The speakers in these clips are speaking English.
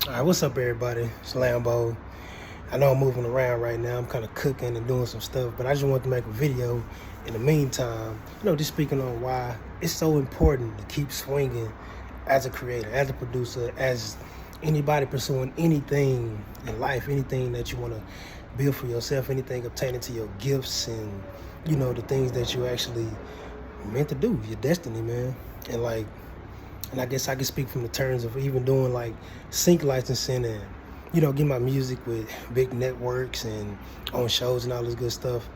All right, what's up, everybody? It's Lambo. I know I'm moving around right now. I'm kind of cooking and doing some stuff, but I just wanted to make a video in the meantime, just speaking on why it's so important to keep swinging as a creator, as a producer, as anybody pursuing anything in life, anything that you want to build for yourself, anything obtaining to your gifts and, the things that you actually meant to do, your destiny, man. And I guess I can speak from the terms of even doing like sync licensing and, getting my music with big networks and on shows and all this good stuff.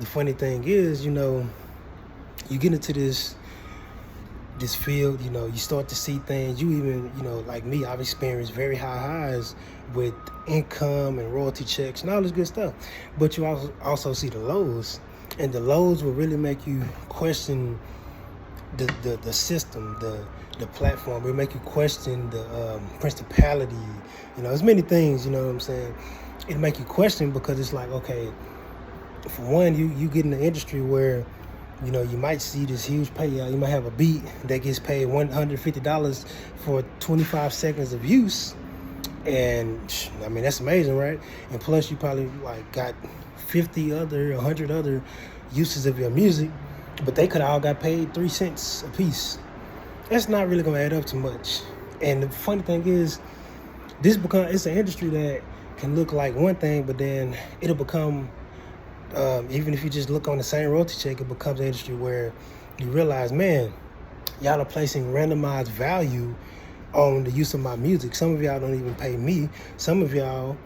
The funny thing is, you get into this field, you start to see things. You even, like me, I've experienced very high highs with income and royalty checks and all this good stuff. But you also see the lows. And the lows will really make you question the system, the platform. It make you question the principality. There's many things. You know what I'm saying? It make you question because it's like, okay, for one, you get in the industry where you might see this huge payout. You might have a beat that gets paid $150 for 25 seconds of use, and I mean that's amazing, right? And plus, you probably like got 100 other uses of your music, but they could have all got paid 3 cents a piece. That's not really gonna add up to much. And the funny thing is, it's an industry that can look like one thing, but then it'll become, even if you just look on the same royalty check, it becomes an industry where you realize, man, y'all are placing randomized value on the use of my music. Some of y'all don't even pay me. Some of y'all,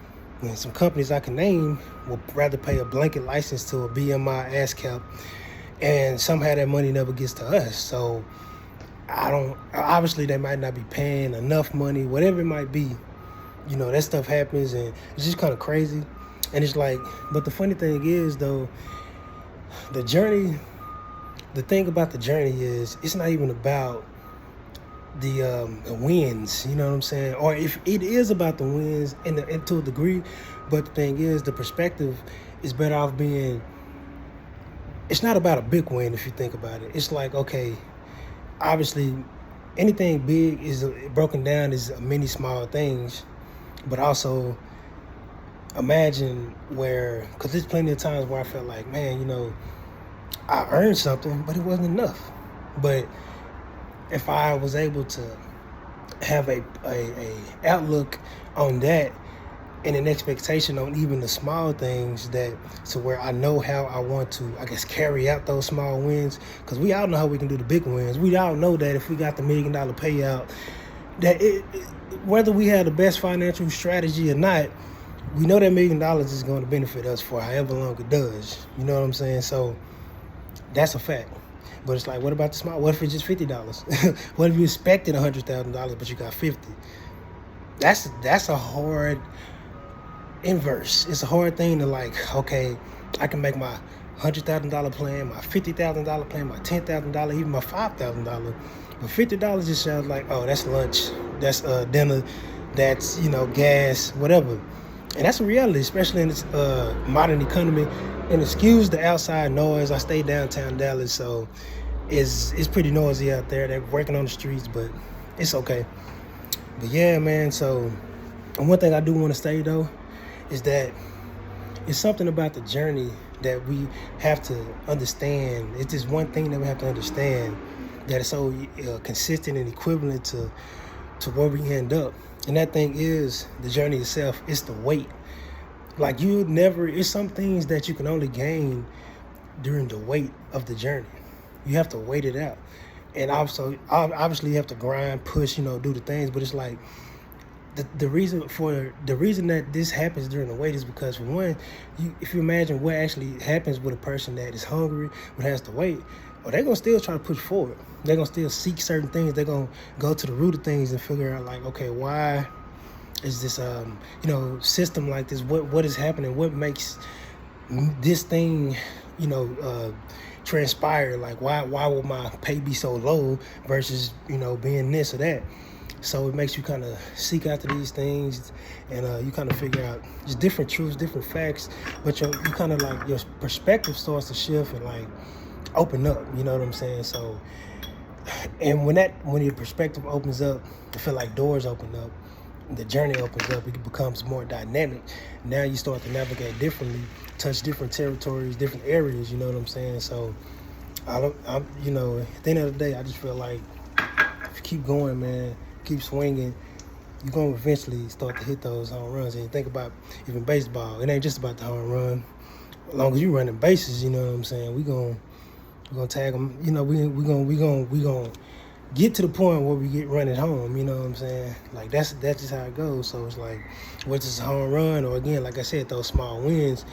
some companies I can name, will rather pay a blanket license to a BMI ASCAP, and somehow that money never gets to us. So obviously they might not be paying enough money, whatever it might be. That stuff happens, and it's just kind of crazy. And it's like, but the funny thing is, though, the thing about the journey is, it's not even about the wins, you know what I'm saying? Or if it is about the wins and to a degree, but the thing is, the perspective is better off being, it's not about a big win if you think about it. It's like, okay, obviously anything big is broken down as many small things, but also imagine because there's plenty of times where I felt like, man, I earned something, but it wasn't enough. But if I was able to have a outlook on that and an expectation on even the small things, to where I know how I want to, I guess, carry out those small wins, because we all know how we can do the big wins. We all know that if we got the $1 million payout, that whether we have the best financial strategy or not, we know that $1 million is going to benefit us for however long it does. You know what I'm saying? So that's a fact. But it's like, what about the small? What if it's just $50? What if you expected $100,000 but you got 50? That's a hard inverse. It's a hard thing to like, okay, I can make my $100,000 plan, my $50,000 plan, my $10,000, even my $5,000. But $50 just sounds like, oh, that's lunch, that's dinner, that's gas, whatever. And that's a reality, especially in this modern economy. And excuse the outside noise. I stay downtown Dallas, so it's pretty noisy out there. They're working on the streets, but it's okay. But yeah, man, so one thing I do want to say, though, is that it's something about the journey that we have to understand. It's just one thing that we have to understand, that is so consistent and equivalent to where we end up. And that thing is the journey itself. It's the wait. Like it's some things that you can only gain during the wait of the journey. You have to wait it out. And also, obviously you have to grind, push, do the things. But it's like, the reason that this happens during the wait is because, for one, if you imagine what actually happens with a person that is hungry but has to wait, they're gonna still try to push forward. They're gonna still seek certain things. They're gonna go to the root of things and figure out, like, okay, why is this system like this? What is happening? What makes this thing transpire? Like, why would my pay be so low versus being this or that? So it makes you kind of seek after these things, and you kind of figure out just different truths, different facts, but you kind of like, your perspective starts to shift and like open up, you know what I'm saying? So, and when your perspective opens up, I feel like doors open up, the journey opens up. It becomes more dynamic. Now you start to navigate differently, touch different territories, different areas. You know what I'm saying? So you know, at the end of the day, I just feel like if you keep going, man, keep swinging, you're going to eventually start to hit those home runs. And you think about even baseball, it ain't just about the home run. As long as you running bases, you know what I'm saying, we're gonna tag them. You know, we gonna get to the point where we get running home. You know what I'm saying? Like that's just how it goes. So it's like, whether it's a home run or, again, like I said, those small wins,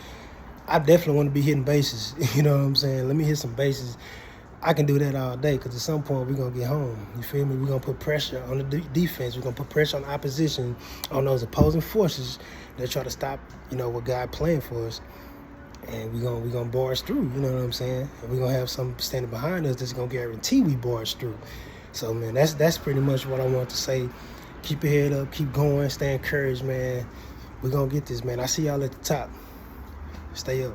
I definitely want to be hitting bases. You know what I'm saying? Let me hit some bases. I can do that all day, because at some point we're going to get home. You feel me? We're going to put pressure on the defense. We're going to put pressure on the opposition, on those opposing forces that try to stop, you know, what God playing for us. And we're gonna barge through, you know what I'm saying? And we're going to have some standing behind us that's going to guarantee we barge through. So, man, that's pretty much what I want to say. Keep your head up. Keep going. Stay encouraged, man. We're going to get this, man. I see y'all at the top. Stay up.